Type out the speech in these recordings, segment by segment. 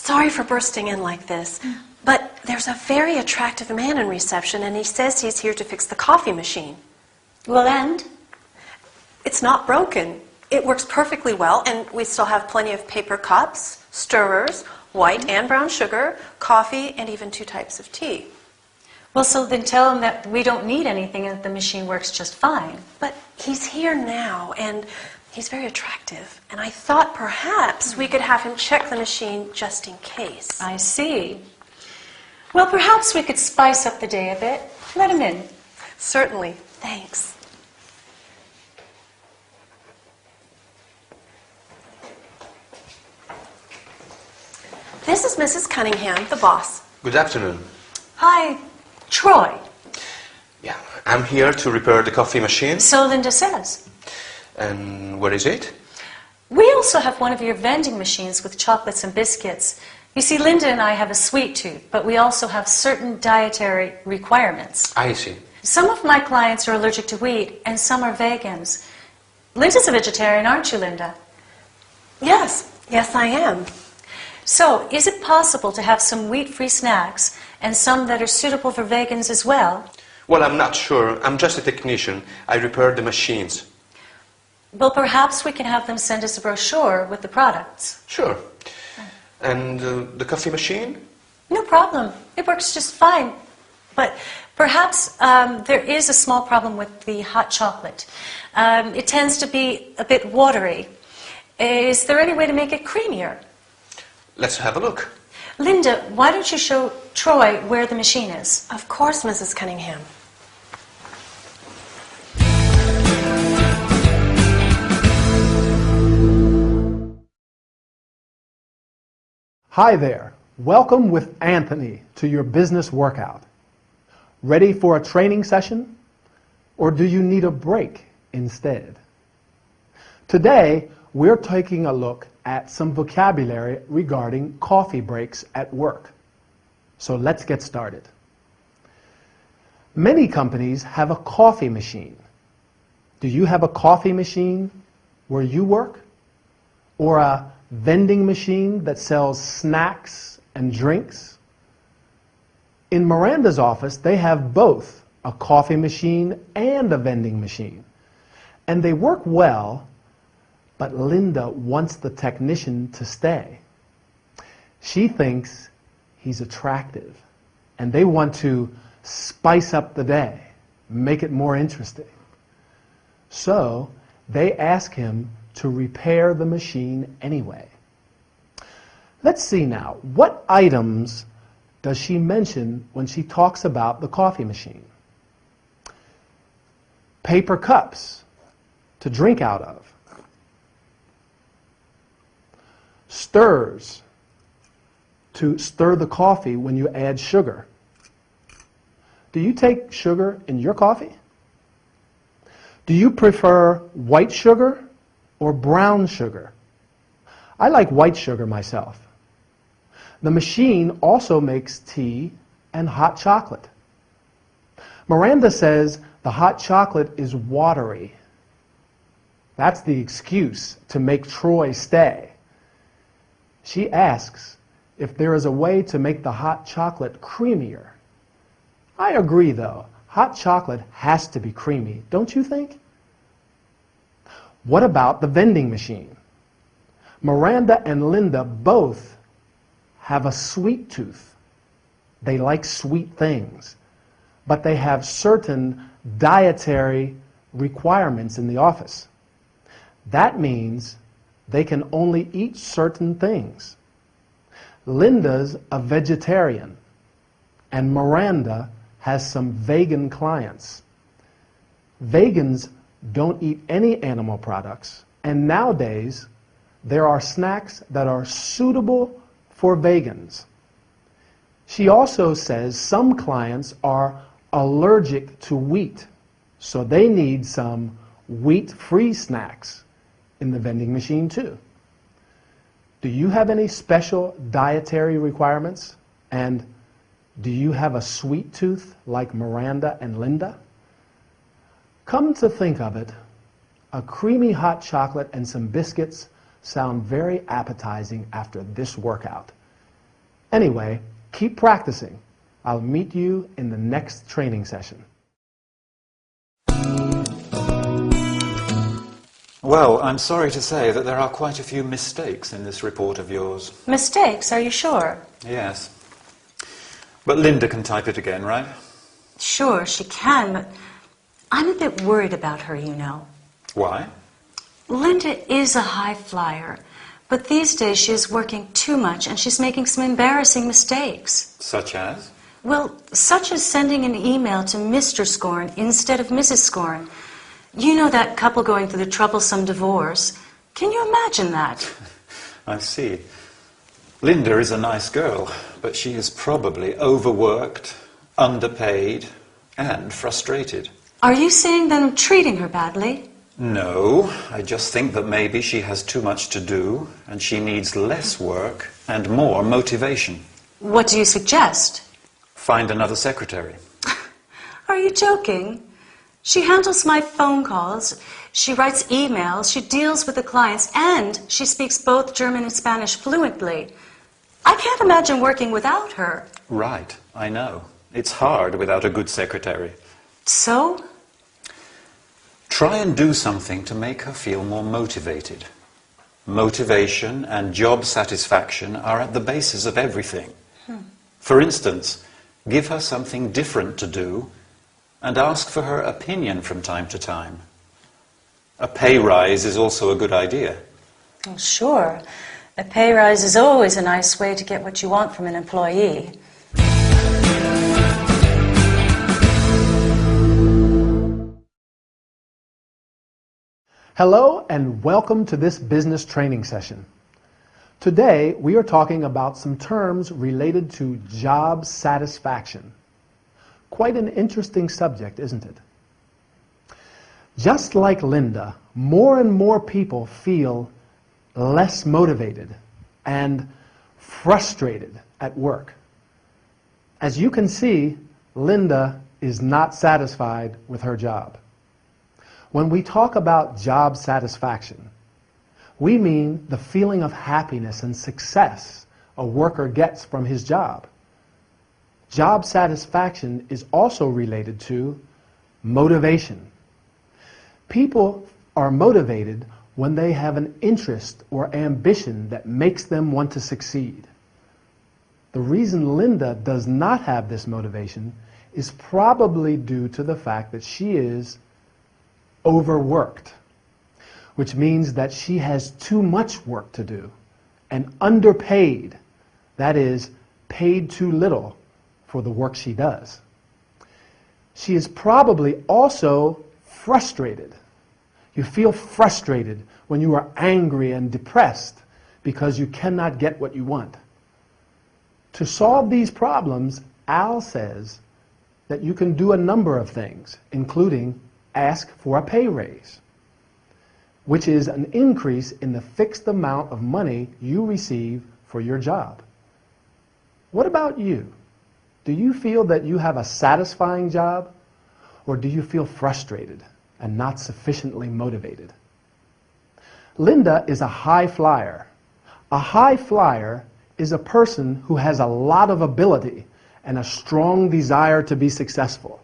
Sorry for bursting in like this, but there's a very attractive man in reception, and he says he's here to fix the coffee machine. Well, and? It's not broken. It works perfectly well, and we still have plenty of paper cups, stirrers, white and brown sugar, coffee, and even 2 types of tea. Well, so then tell him that we don't need anything and that the machine works just fine. But he's here now, and he's very attractive, and I thought perhaps we could have him check the machine just in case. I see. Well, perhaps we could spice up the day a bit. Let him in. Certainly. Thanks. This is Mrs. Cunningham, the boss. Good afternoon. Hi, Troy. Yeah, I'm here to repair the coffee machine. So Linda says. And where is it? We also have one of your vending machines with chocolates and biscuits. You see, Linda and I have a sweet tooth, but we also have certain dietary requirements. I see. Some of my clients are allergic to wheat, and some are vegans. Linda's a vegetarian, aren't you, Linda? Yes, I am. So, is it possible to have some wheat-free snacks and some that are suitable for vegans as well? Well, I'm not sure. I'm just a technician. I repair the machines. Well, perhaps we can have them send us a brochure with the products. Sure. And the coffee machine? No problem. It works just fine. But perhaps there is a small problem with the hot chocolate. It tends to be a bit watery. Is there any way to make it creamier? Let's have a look. Linda, why don't you show Troy where the machine is? Of course, Mrs. Cunningham. Hi there. Welcome with Anthony to your business workout. Ready for a training session? Or do you need a break instead? Today, we're taking a look at some vocabulary regarding coffee breaks at work. So let's get started. Many companies have a coffee machine. Do you have a coffee machine where you work? Or a vending machine that sells snacks and drinks? In Miranda's office, they have both a coffee machine and a vending machine. And they work well, but Linda wants the technician to stay. She thinks he's attractive, and they want to spice up the day, make it more interesting. So they ask him to repair the machine anyway. Let's see now, what items does she mention when she talks about the coffee machine? Paper cups to drink out of. Stirs to stir the coffee when you add sugar. Do you take sugar in your coffee? Do you prefer white sugar or brown sugar? I like white sugar myself. The machine also makes tea and hot chocolate. Miranda says the hot chocolate is watery. That's the excuse to make Troy stay. She asks if there is a way to make the hot chocolate creamier. I agree, though. Hot chocolate has to be creamy, don't you think? What about the vending machine? Miranda and Linda both have a sweet tooth. They like sweet things, but they have certain dietary requirements in the office. That means they can only eat certain things. Linda's a vegetarian, and Miranda has some vegan clients. Vegans don't eat any animal products, and nowadays there are snacks that are suitable for vegans. She also says some clients are allergic to wheat, so they need some wheat-free snacks in the vending machine too. Do you have any special dietary requirements? And do you have a sweet tooth like Miranda and Linda? Come to think of it, a creamy hot chocolate and some biscuits sound very appetizing after this workout. Anyway, keep practicing. I'll meet you in the next training session. Well, I'm sorry to say that there are quite a few mistakes in this report of yours. Mistakes, are you sure? Yes. But Linda can type it again, right? Sure, she can, but I'm a bit worried about her, you know. Why? Linda is a high flyer, but these days she is working too much and she's making some embarrassing mistakes. Such as? Well, such as sending an email to Mr. Scorn instead of Mrs. Scorn. You know that couple going through the troublesome divorce. Can you imagine that? I see. Linda is a nice girl, but she is probably overworked, underpaid, and frustrated. Are you saying that I'm treating her badly? No, I just think that maybe she has too much to do, and she needs less work and more motivation. What do you suggest? Find another secretary. Are you joking? She handles my phone calls, she writes emails, she deals with the clients, and she speaks both German and Spanish fluently. I can't imagine working without her. Right, I know. It's hard without a good secretary. So? Try and do something to make her feel more motivated. Motivation and job satisfaction are at the basis of everything. For instance, give her something different to do and ask for her opinion from time to time. A pay rise is also a good idea. Well, sure. A pay rise is always a nice way to get what you want from an employee. Hello and welcome to this business training session. Today we are talking about some terms related to job satisfaction. Quite an interesting subject, isn't it? Just like Linda, more and more people feel less motivated and frustrated at work. As you can see, Linda is not satisfied with her job. When we talk about job satisfaction, we mean the feeling of happiness and success a worker gets from his job. Job satisfaction is also related to motivation. People are motivated when they have an interest or ambition that makes them want to succeed. The reason Linda does not have this motivation is probably due to the fact that she is overworked, which means that she has too much work to do, and underpaid, that is, paid too little for the work she does. She is probably also frustrated. You feel frustrated when you are angry and depressed because you cannot get what you want. To solve these problems, Al says that you can do a number of things, including ask for a pay raise, which is an increase in the fixed amount of money you receive for your job. What about you? Do you feel that you have a satisfying job, or do you feel frustrated and not sufficiently motivated? Linda is a high flyer. A high flyer is a person who has a lot of ability and a strong desire to be successful.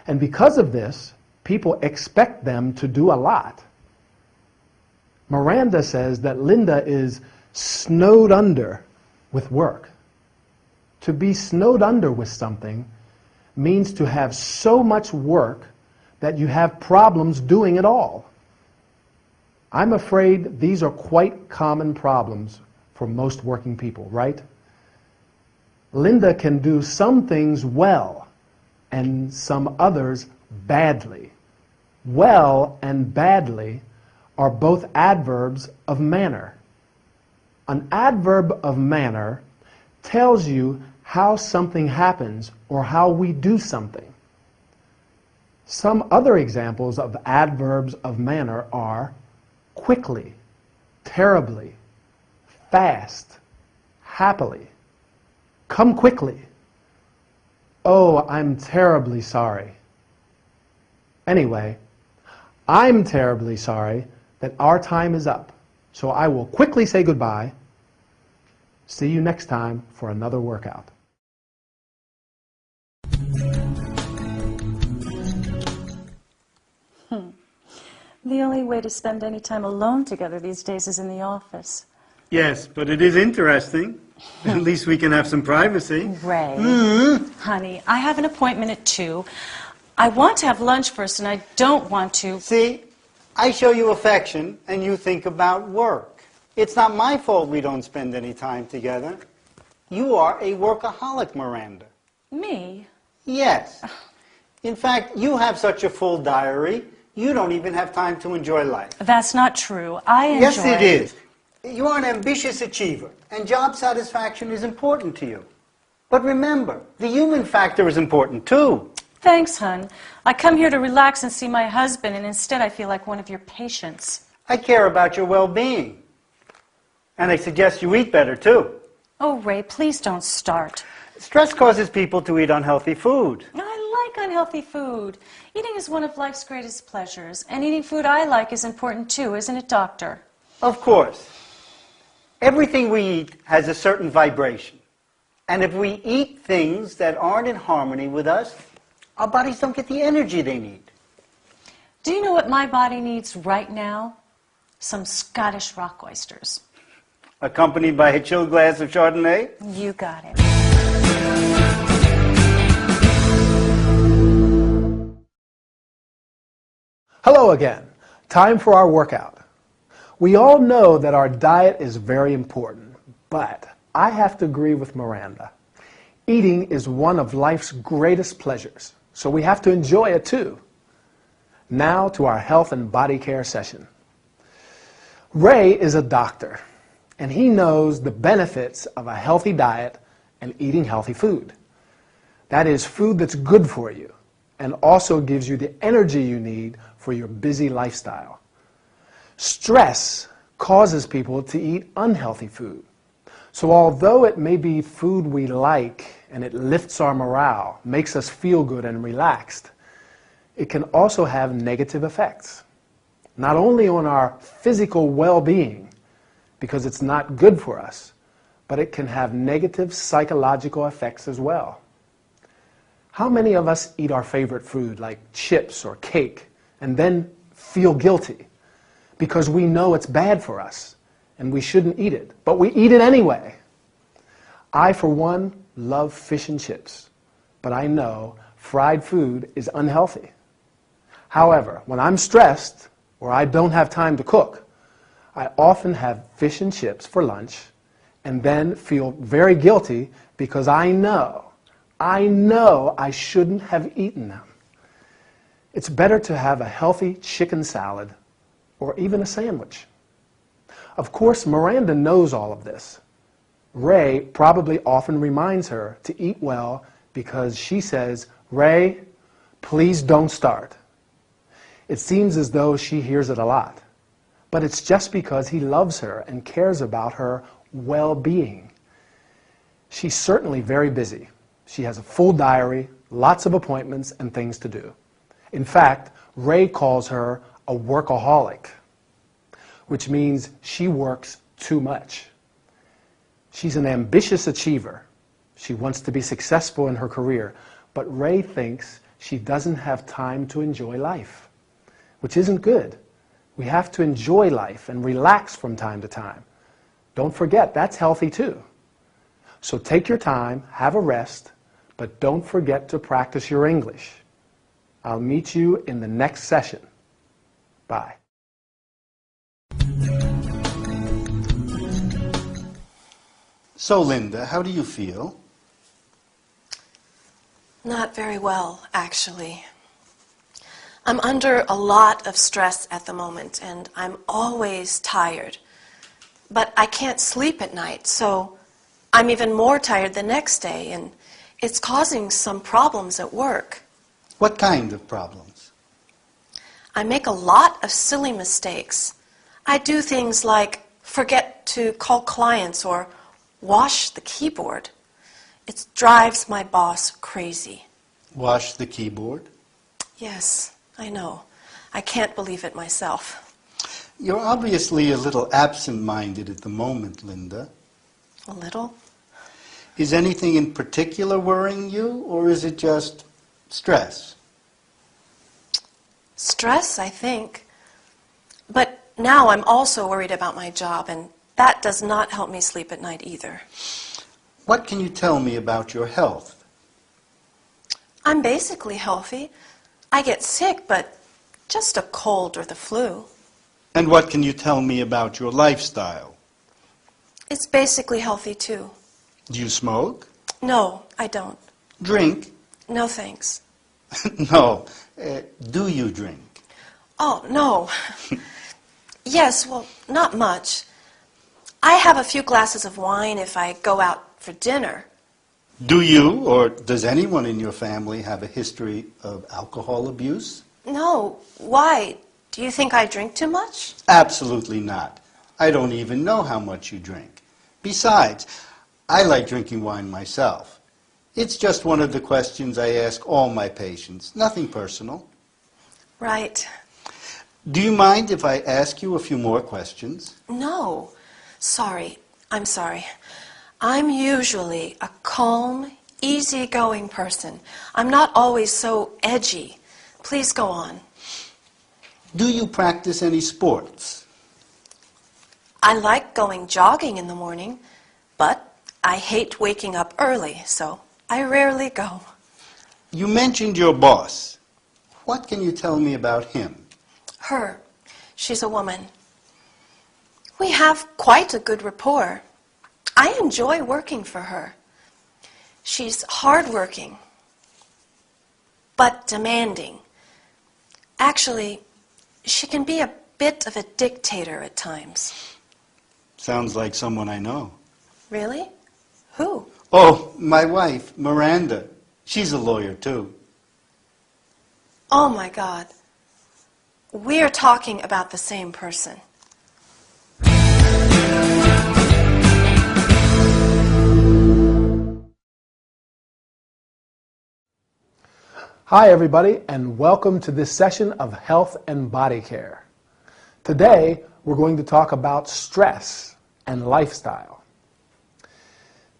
And because of this, people expect them to do a lot. Miranda says that Linda is snowed under with work. To be snowed under with something means to have so much work that you have problems doing it all. I'm afraid these are quite common problems for most working people, right? Linda can do some things well and some others badly. Well and badly are both adverbs of manner. An adverb of manner tells you how something happens or how we do something. Some other examples of adverbs of manner are quickly, terribly, fast, happily, come quickly, oh, I'm terribly sorry. Anyway, I'm terribly sorry that our time is up, so I will quickly say goodbye. See you next time for another workout. The only way to spend any time alone together these days is in the office. Yes, but it is interesting. At least we can have some privacy. Ray, honey, I have an appointment at 2. I want to have lunch first, and I don't want to... See, I show you affection, and you think about work. It's not my fault we don't spend any time together. You are a workaholic, Miranda. Me? Yes. In fact, you have such a full diary, you don't even have time to enjoy life. That's not true. I enjoy... Yes, it is. You are an ambitious achiever, and job satisfaction is important to you. But remember, the human factor is important too. Thanks, hon. I come here to relax and see my husband, and instead I feel like one of your patients. I care about your well-being. And I suggest you eat better too. Oh, Ray, please don't start. Stress causes people to eat unhealthy food. I like unhealthy food. Eating is one of life's greatest pleasures, and eating food I like is important too, isn't it, Doctor? Of course. Everything we eat has a certain vibration. And if we eat things that aren't in harmony with us, our bodies don't get the energy they need. Do you know what my body needs right now? Some Scottish rock oysters. Accompanied by a chilled glass of Chardonnay? You got it. Hello again. Time for our workout. We all know that our diet is very important, but I have to agree with Miranda. Eating is one of life's greatest pleasures, so we have to enjoy it too. Now to our health and body care session. Ray is a doctor, and he knows the benefits of a healthy diet and eating healthy food. That is food that's good for you and also gives you the energy you need for your busy lifestyle. Stress causes people to eat unhealthy food. So although it may be food we like and it lifts our morale, makes us feel good and relaxed, it can also have negative effects. Not only on our physical well-being, because it's not good for us, but it can have negative psychological effects as well. How many of us eat our favorite food like chips or cake and then feel guilty because we know it's bad for us and we shouldn't eat it, but we eat it anyway? I, for one, love fish and chips, but I know fried food is unhealthy. However, when I'm stressed or I don't have time to cook, I often have fish and chips for lunch and then feel very guilty because I know I shouldn't have eaten them. It's better to have a healthy chicken salad or even a sandwich. Of course, Miranda knows all of this. Ray probably often reminds her to eat well because she says, "Ray, please don't start." It seems as though she hears it a lot, but it's just because he loves her and cares about her well-being. She's certainly very busy. She has a full diary, lots of appointments and things to do. In fact, Ray calls her a workaholic, which means she works too much. She's an ambitious achiever. She wants to be successful in her career, but Ray thinks she doesn't have time to enjoy life, which isn't good. We have to enjoy life and relax from time to time. Don't forget, that's healthy too. So take your time, have a rest, but don't forget to practice your English. I'll meet you in the next session. Bye. So, Linda, how do you feel? Not very well, actually. I'm under a lot of stress at the moment, and I'm always tired. But I can't sleep at night, so I'm even more tired the next day, and it's causing some problems at work. What kind of problems? I make a lot of silly mistakes. I do things like forget to call clients or wash the keyboard. It drives my boss crazy. Wash the keyboard? Yes, I know. I can't believe it myself. You're obviously a little absent-minded at the moment, Linda. A little. Is anything in particular worrying you, or is it just stress? Stress, I think. But now I'm also worried about my job, and that does not help me sleep at night either. What can you tell me about your health? I'm basically healthy. I get sick, but just a cold or the flu. And what can you tell me about your lifestyle? It's basically healthy too. Do you smoke? No, I don't. Drink? No thanks. No. Do you drink? Oh, no. Yes, well, not much. I have a few glasses of wine if I go out for dinner. Do you, or does anyone in your family have a history of alcohol abuse? No. Why? Do you think I drink too much? Absolutely not. I don't even know how much you drink. Besides, I like drinking wine myself. It's just one of the questions I ask all my patients. Nothing personal. Right. Do you mind if I ask you a few more questions? No. Sorry. I'm sorry. I'm usually a calm, easygoing person. I'm not always so edgy. Please go on. Do you practice any sports? I like going jogging in the morning, but I hate waking up early, so I rarely go. You mentioned your boss. What can you tell me about him? Her. She's a woman. We have quite a good rapport. I enjoy working for her. She's hardworking, but demanding. Actually, she can be a bit of a dictator at times. Sounds like someone I know. Really? Who? Oh, my wife, Miranda. She's a lawyer, too. Oh, my God. We're talking about the same person. Hi everybody, and welcome to this session of Health and Body Care. Today we're going to talk about stress and lifestyle.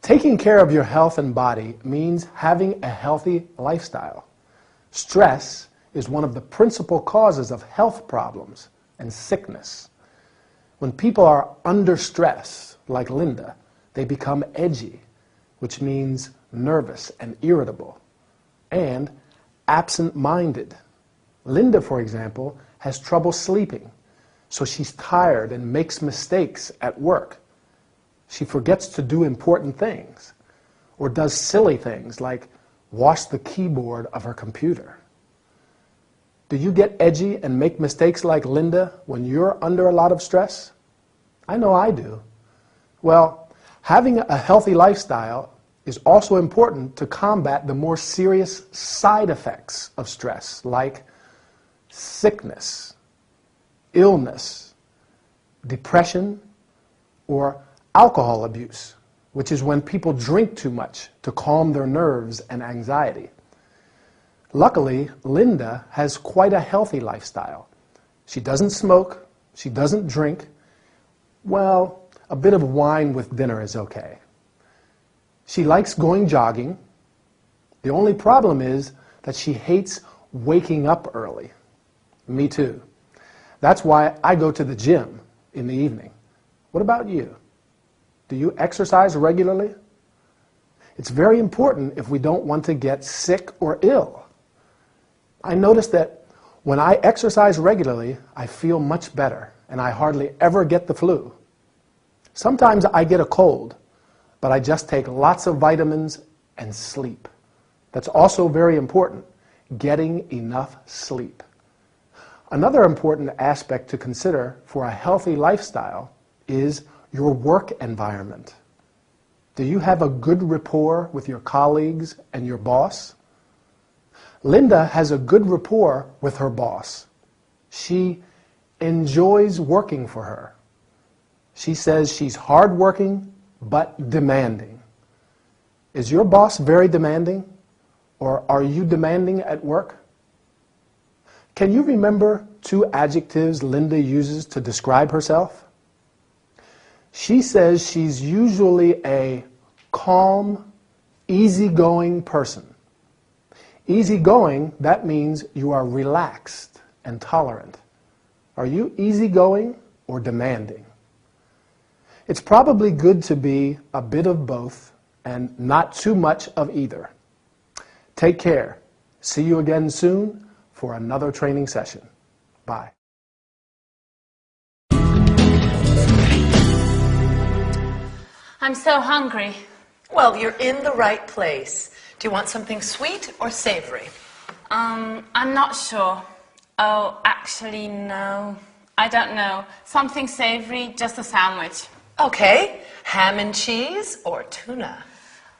Taking care of your health and body means having a healthy lifestyle. Stress is one of the principal causes of health problems and sickness. When people are under stress, like Linda, they become edgy, which means nervous and irritable, and absent-minded. Linda, for example, has trouble sleeping, so she's tired and makes mistakes at work. She forgets to do important things, or does silly things like wash the keyboard of her computer. Do you get edgy and make mistakes like Linda when you're under a lot of stress? I know I do. Well, having a healthy lifestyle is also important to combat the more serious side effects of stress, like sickness, illness, depression, or alcohol abuse, which is when people drink too much to calm their nerves and anxiety. Luckily, Linda has quite a healthy lifestyle. She doesn't smoke, she doesn't drink. Well, a bit of wine with dinner is okay. She likes going jogging. The only problem is that she hates waking up early. Me too. That's why I go to the gym in the evening. What about you? Do you exercise regularly? It's very important if we don't want to get sick or ill. I notice that when I exercise regularly, I feel much better, and I hardly ever get the flu. Sometimes I get a cold, but I just take lots of vitamins and sleep. That's also very important, getting enough sleep. Another important aspect to consider for a healthy lifestyle is your work environment. Do you have a good rapport with your colleagues and your boss? Linda has a good rapport with her boss. She enjoys working for her. She says she's hardworking but demanding. Is your boss very demanding, or are you demanding at work? Can you remember 2 adjectives Linda uses to describe herself? She says she's usually a calm, easygoing person. Easygoing, that means you are relaxed and tolerant. Are you easygoing or demanding? It's probably good to be a bit of both and not too much of either. Take care. See you again soon for another training session. Bye. I'm so hungry. Well, you're in the right place. Do you want something sweet or savory? I'm not sure. Oh, actually, no. I don't know. Something savory, just a sandwich. Okay. Ham and cheese or tuna?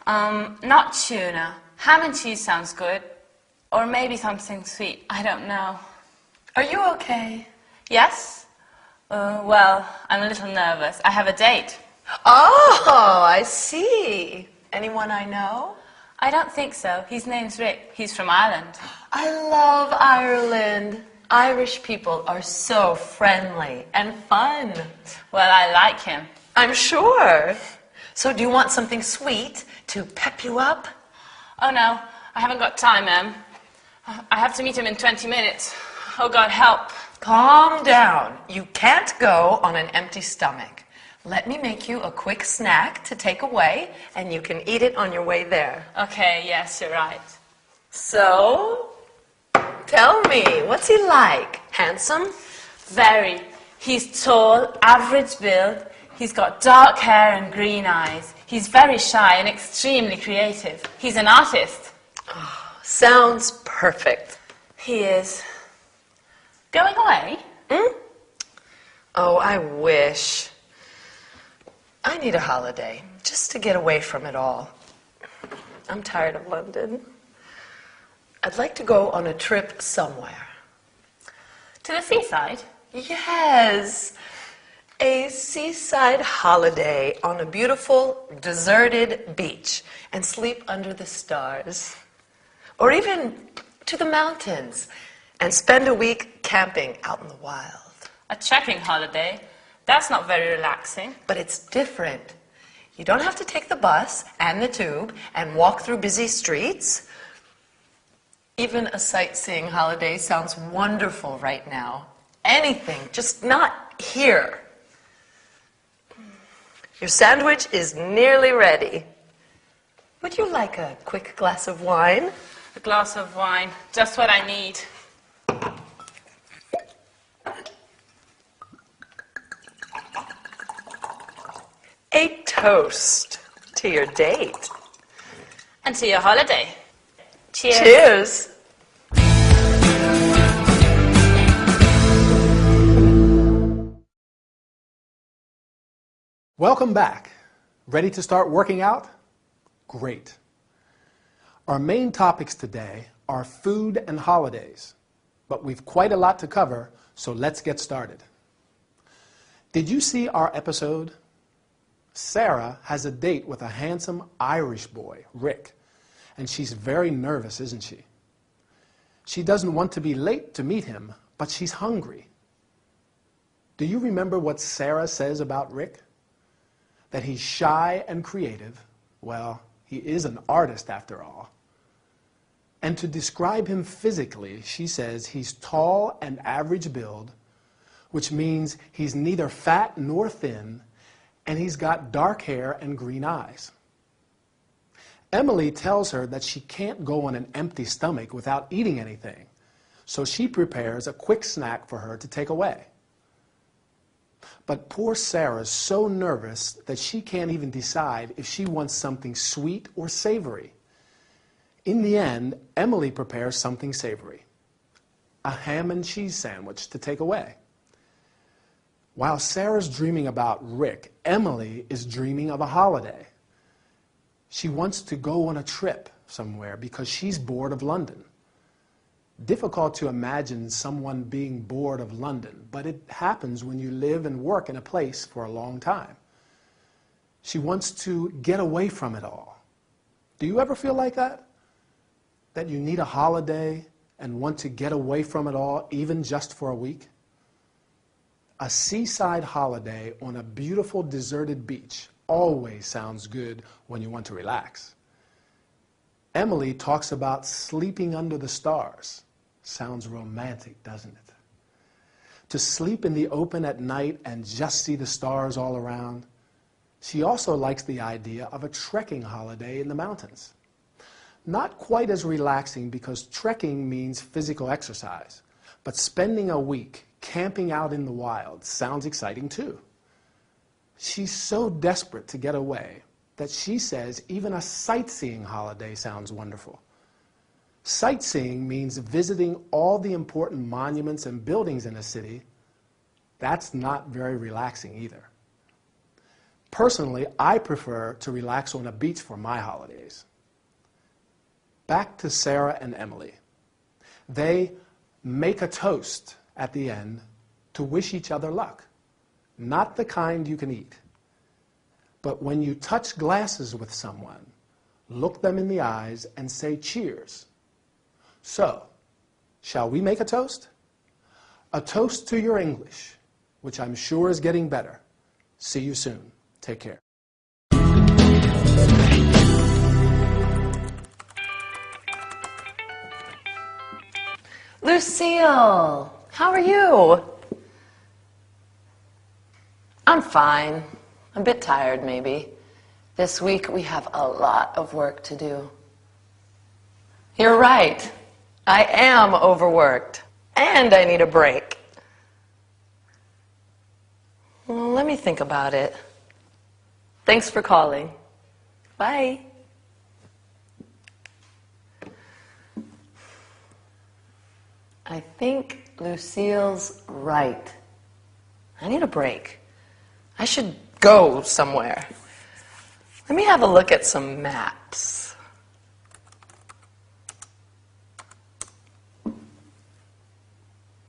Not tuna. Ham and cheese sounds good. Or maybe something sweet. I don't know. Are you okay? Yes? Well, I'm a little nervous. I have a date. Oh, I see. Anyone I know? I don't think so. His name's Rick. He's from Ireland. I love Ireland. Irish people are so friendly and fun. Well, I like him. I'm sure. So do you want something sweet to pep you up? Oh, no. I haven't got time, Em. I have to meet him in 20 minutes. Oh, God, help. Calm down. You can't go on an empty stomach. Let me make you a quick snack to take away, and you can eat it on your way there. Okay, yes, you're right. So, tell me, what's he like? Handsome? Very. He's tall, average build. He's got dark hair and green eyes. He's very shy and extremely creative. He's an artist. Oh, sounds perfect. He is. Going away? Oh, I wish. I need a holiday, just to get away from it all. I'm tired of London. I'd like to go on a trip somewhere. To the seaside? Yes, a seaside holiday on a beautiful, deserted beach and sleep under the stars. Or even to the mountains and spend a week camping out in the wild. A trekking holiday? That's not very relaxing. But it's different. You don't have to take the bus and the tube and walk through busy streets. Even a sightseeing holiday sounds wonderful right now. Anything, just not here. Your sandwich is nearly ready. Would you like a quick glass of wine? A glass of wine, just what I need. A toast to your date. And to your holiday. Cheers. Cheers. Welcome back. Ready to start working out? Great. Our main topics today are food and holidays, but we've quite a lot to cover, so let's get started. Did you see our episode? Sarah has a date with a handsome Irish boy, Rick, and she's very nervous, isn't she? She doesn't want to be late to meet him, but she's hungry. Do you remember what Sarah says about Rick? That he's shy and creative. Well, he is an artist after all. And to describe him physically, she says he's tall and average build, which means he's neither fat nor thin, and he's got dark hair and green eyes. Emily tells her that she can't go on an empty stomach without eating anything, so she prepares a quick snack for her to take away. But poor Sarah's so nervous that she can't even decide if she wants something sweet or savory. In the end, Emily prepares something savory, a ham and cheese sandwich to take away. While Sarah's dreaming about Rick, Emily is dreaming of a holiday. She wants to go on a trip somewhere because she's bored of London. Difficult to imagine someone being bored of London, but it happens when you live and work in a place for a long time. She wants to get away from it all. Do you ever feel like that? That you need a holiday and want to get away from it all, even just for a week? A seaside holiday on a beautiful deserted beach always sounds good when you want to relax. Emily talks about sleeping under the stars. Sounds romantic, doesn't it? To sleep in the open at night and just see the stars all around. She also likes the idea of a trekking holiday in the mountains. Not quite as relaxing because trekking means physical exercise, but spending a week camping out in the wild sounds exciting too. She's so desperate to get away that she says even a sightseeing holiday sounds wonderful. Sightseeing means visiting all the important monuments and buildings in a city. That's not very relaxing either. Personally, I prefer to relax on a beach for my holidays. Back to Sarah and Emily. They make a toast at the end to wish each other luck. Not the kind you can eat. But when you touch glasses with someone, look them in the eyes and say cheers. So, shall we make a toast? A toast to your English, which I'm sure is getting better. See you soon. Take care. Lucille, how are you? I'm fine. A bit tired, maybe. This week we have a lot of work to do. You're right. I am overworked. And I need a break. Well, let me think about it. Thanks for calling. Bye. I think Lucille's right. I need a break. I should go somewhere. Let me have a look at some maps.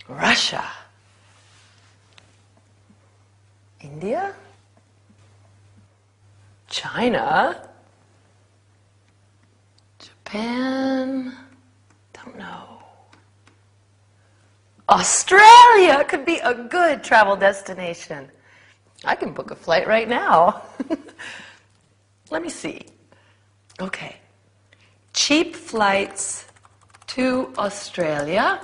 Russia. India. China. Japan. Don't know. Australia could be a good travel destination. I can book a flight right now. Let me see. Okay. Cheap flights to Australia.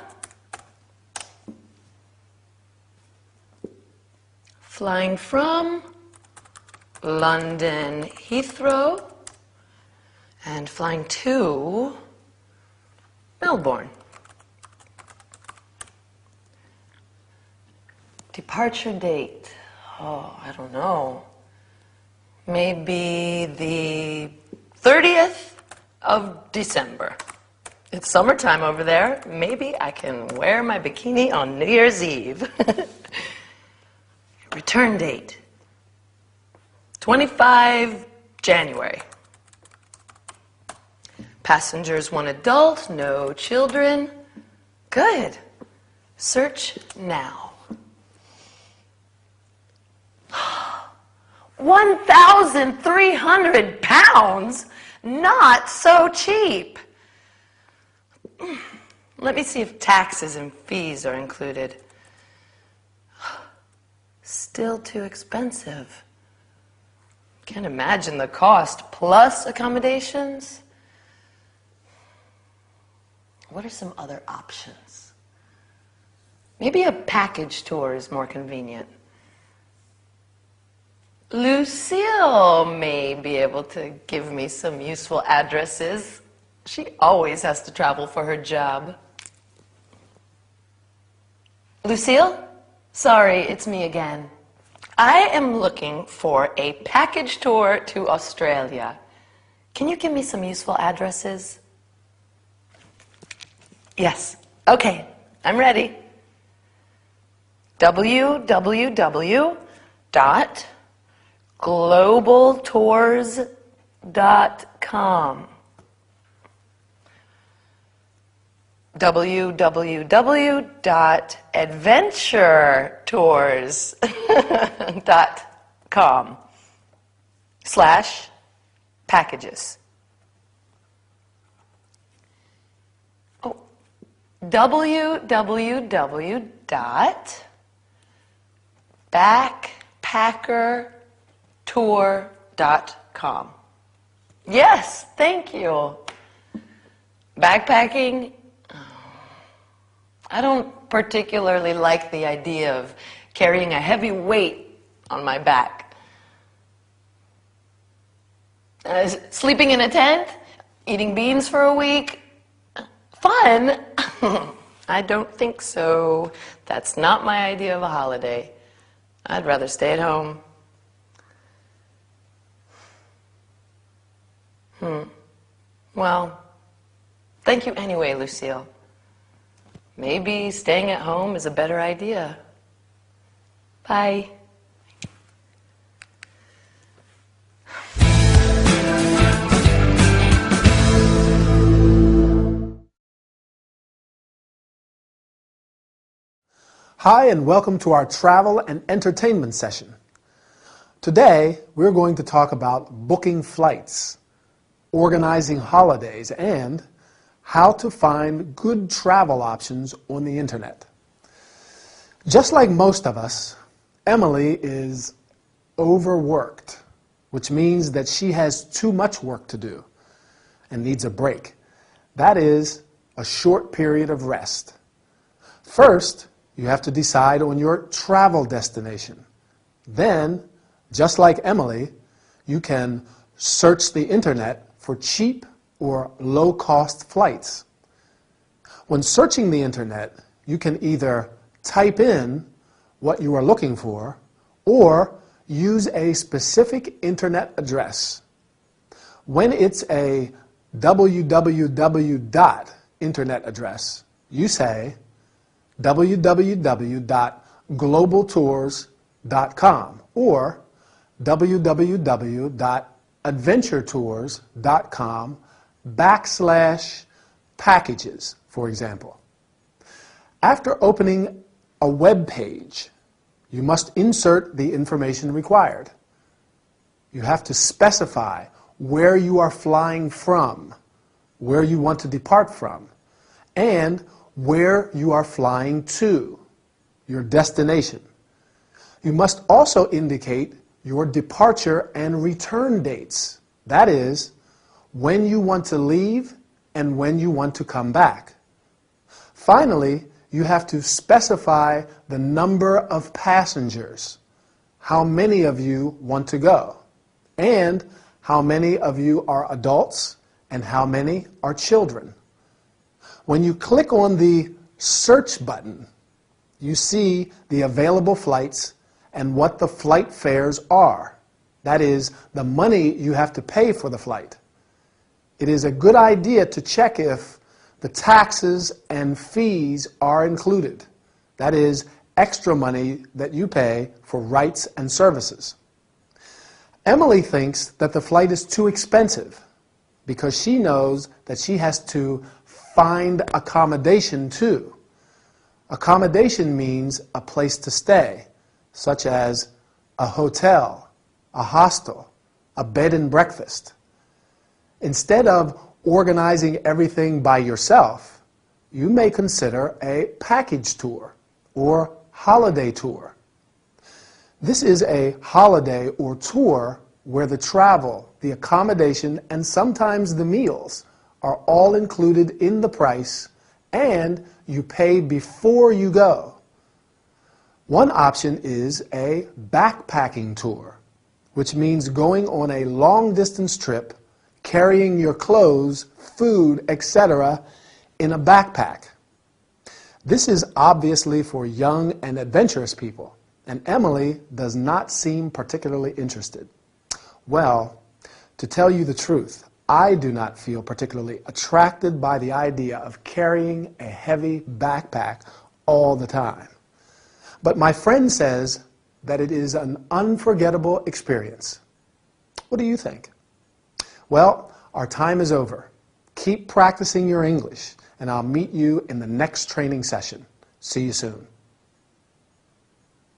Flying from London Heathrow and flying to Melbourne. Departure date. Oh, I don't know. Maybe the 30th of December. It's summertime over there. Maybe I can wear my bikini on New Year's Eve. Return date. 25 January. Passengers 1 adult, no children. Good. Search now. 1,300 pounds? Not so cheap. Let me see if taxes and fees are included. Still too expensive. Can't imagine the cost plus accommodations. What are some other options? Maybe a package tour is more convenient. Lucille may be able to give me some useful addresses. She always has to travel for her job. Lucille? Sorry, it's me again. I am looking for a package tour to Australia. Can you give me some useful addresses? Yes. Okay, I'm ready. www.globaltours.com www.adventuretours.com/packages. Oh, www.globaltours.com Backpackertour.com. Yes, thank you. Backpacking? I don't particularly like the idea of carrying a heavy weight on my back. Sleeping in a tent? Eating beans for a week? Fun? I don't think so. That's not my idea of a holiday. I'd rather stay at home. Well, thank you anyway, Lucille. Maybe staying at home is a better idea. Bye. Hi, and welcome to our travel and entertainment session. Today, we're going to talk about booking flights, organizing holidays, and how to find good travel options on the internet. Just like most of us, Emily is overworked, which means that she has too much work to do and needs a break. That is a short period of rest. First, you have to decide on your travel destination. Then, just like Emily, you can search the internet for cheap or low-cost flights. When searching the internet, you can either type in what you are looking for or use a specific internet address. When it's a www. Internet address, you say www.globaltours.com or www.adventuretours.com/packages, for example. After opening a web page, you must insert the information required. You have to specify where you are flying from, where you want to depart from, and where you are flying to, your destination. You must also indicate your departure and return dates. That is, when you want to leave and when you want to come back. Finally, you have to specify the number of passengers, how many of you want to go, and how many of you are adults and how many are children. When you click on the search button, you see the available flights and what the flight fares are. That is, the money you have to pay for the flight. It is a good idea to check if the taxes and fees are included. That is, extra money that you pay for rights and services. Emily thinks that the flight is too expensive because she knows that she has to find accommodation too. Accommodation means a place to stay, such as a hotel, a hostel, a bed and breakfast. Instead of organizing everything by yourself, you may consider a package tour or holiday tour. This is a holiday or tour where the travel, the accommodation, and sometimes the meals are all included in the price, and you pay before you go. One option is a backpacking tour, which means going on a long-distance trip, carrying your clothes, food, etc. in a backpack. This is obviously for young and adventurous people, and Emily does not seem particularly interested. Well, to tell you the truth, I do not feel particularly attracted by the idea of carrying a heavy backpack all the time. But my friend says that it is an unforgettable experience. What do you think? Well, our time is over. Keep practicing your English, and I'll meet you in the next training session. See you soon.